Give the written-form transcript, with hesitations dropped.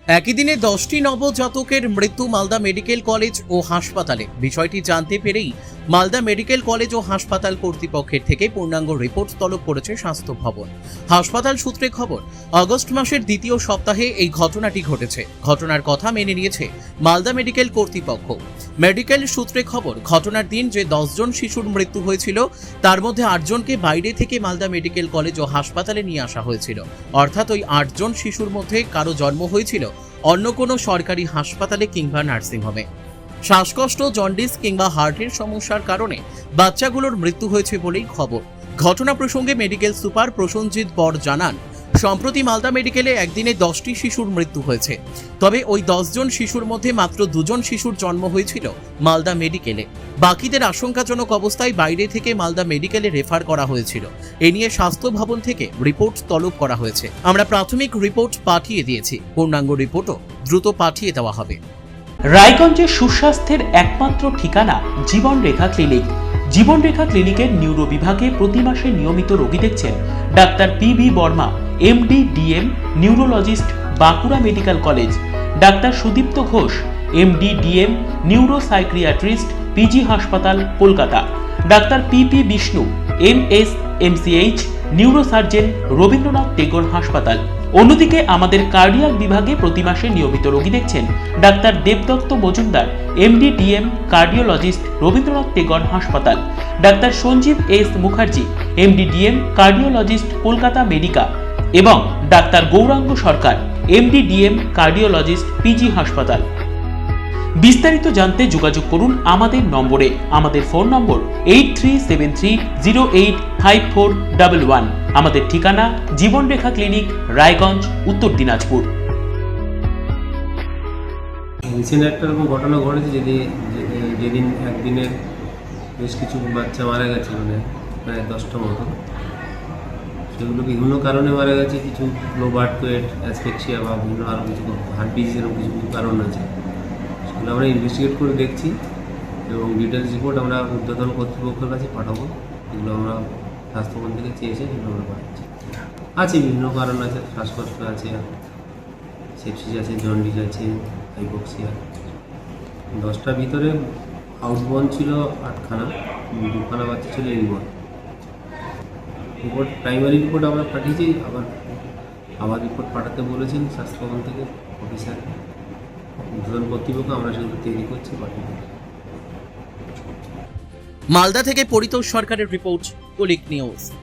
একই দিনে 10টি নবজাতকের মৃত্যু মালদা মেডিকেল কলেজ ও হাসপাতালে। বিষয়টি জানতে পেরেই মালদা মেডিকেল কলেজ ও হাসপাতাল কর্তৃপক্ষের থেকে পূর্ণাঙ্গ রিপোর্ট তলব করেছে স্বাস্থ্য ভবন। হাসপাতাল সূত্রে খবর, আগস্ট মাসের দ্বিতীয় সপ্তাহে এই ঘটনাটি ঘটেছে। ঘটনার কথা মেনে নিয়েছে মালদা মেডিকেল কর্তৃপক্ষ। মেডিকেল সূত্রে খবর, ঘটনার দিন যে 10 জন শিশুর মৃত্যু হয়েছিল তার মধ্যে 8 জনকে বাইরে থেকে মালদা মেডিকেল কলেজ ও হাসপাতালে নিয়ে আসা হয়েছিল। অর্থাৎ ওই 8 জন শিশুর মধ্যে কারো জন্ম হয়েছিল অন্য কোনো সরকারি হাসপাতালে কিংবা নার্সিংহোমে। শ্বাসকষ্ট, জন্ডিস কিংবা হার্টের সমস্যার কারণে বাচ্চাগুলোর মৃত্যু হয়েছে বলেই খবর। ঘটনা প্রসঙ্গে মেডিকেল সুপার প্রসেনজিৎ বর জানান, সম্প্রতি মালদা মেডিকেলে একদিনে 10টি শিশুর মৃত্যু হয়েছে। তবে ওই 10 জন শিশুর মধ্যে মাত্র 2 জন শিশুর জন্ম হয়েছিল মালদা মেডিকেলে। বাকিদের আশঙ্কাজনক অবস্থায় বাইরে থেকে মালদা মেডিকেলে রেফার করা হয়েছিল। এ নিয়ে স্বাস্থ্য ভবন থেকে রিপোর্ট তলব করা হয়েছে। আমরা প্রাথমিক রিপোর্ট পাঠিয়ে দিয়েছি, পূর্ণাঙ্গ রিপোর্টও দ্রুত পাঠিয়ে দেওয়া হবে। রায়গঞ্জের সুস্বাস্থ্যের একমাত্র ঠিকানা জীবনরেখা ক্লিনিক। জীবনরেখা ক্লিনিকের নিউরো বিভাগে প্রতি মাসে নিয়মিত রোগী দেখছেন ডাক্তার P B. Barma, MD, DM, neurologist, Bankura medical college. ডাক্তার Sudipta Ghosh, MD, DM, neuro psychiatrist, PG হাসপাতাল, কলকাতা। ডাক্তার P P. Bishnu, MS, MCh, neurosurgeon, Rabindranath Tagore হাসপাতাল। অন্যদিকে আমাদের কার্ডিয়াক বিভাগে প্রতি মাসে নিয়মিত রোগী দেখছেন ডাক্তার Debdutta Majumdar, MD, DM, cardiologist, Rabindranath Tagore হাসপাতাল। ডাক্তার Sanjeev S Mukherjee, MD, DM, cardiologist, Kolkata Medica. এবং ডাক্তার Gouranga Sarkar, MD, DM, cardiologist, PG হাসপাতাল। বিস্তারিত জানতে যোগাযোগ করুন আমাদের নম্বরে। আমাদের ফোন নম্বর 8373085411। আমাদের ঠিকানা জীবনরেখা ক্লিনিক, রায়গঞ্জ, উত্তর দিনাজপুর। রিসেন্ট একটা এরকম ঘটনা ঘটেছে যেদিন একদিনের বেশ কিছু বাচ্চা মারা গেছে, মানে প্রায় 10টা মতো। সেগুলো বিভিন্ন কারণে মারা গেছে, কিছু লো বার্থ ওয়েট, অ্যাসফেক্সিয়া বা বিভিন্ন আরও কিছু হার্ট ডিজিজ, এরকম কিছু কিছু কারণ আছে। সেগুলো আমরা ইনভেস্টিগেট করে দেখছি এবং ডিটেলস রিপোর্ট আমরা ঊর্ধ্বতন কর্তৃপক্ষের কাছে পাঠাবো। এগুলো আমরা স্বাস্থ্যভবন থেকে চেয়েছি, সেগুলো আমরা পাঠাচ্ছি। আছে বিভিন্ন কারণ আছে, শ্বাসকষ্ট আছে, সেপসিস আছে, জন্ডিস আছে, হাইপোক্সিয়া। 10টার ভিতরে আউটবর্ন ছিল 8খানা, 2খানা বাচ্চা ছিল ইনবর্ন। রিপোর্ট, প্রাইমারি রিপোর্ট আমরা পাঠিয়েছি, আবার রিপোর্ট পাঠাতে বলেছেন স্বাস্থ্যভবন থেকে অফিসার, ঊর্ধ্বতন কর্তৃপক্ষ। আমরা সেগুলো তৈরি করছি, পাঠিয়ে দেব। মালদা থেকে পরিতোষ সরকারের রিপোর্ট, কুলিক নিউজ।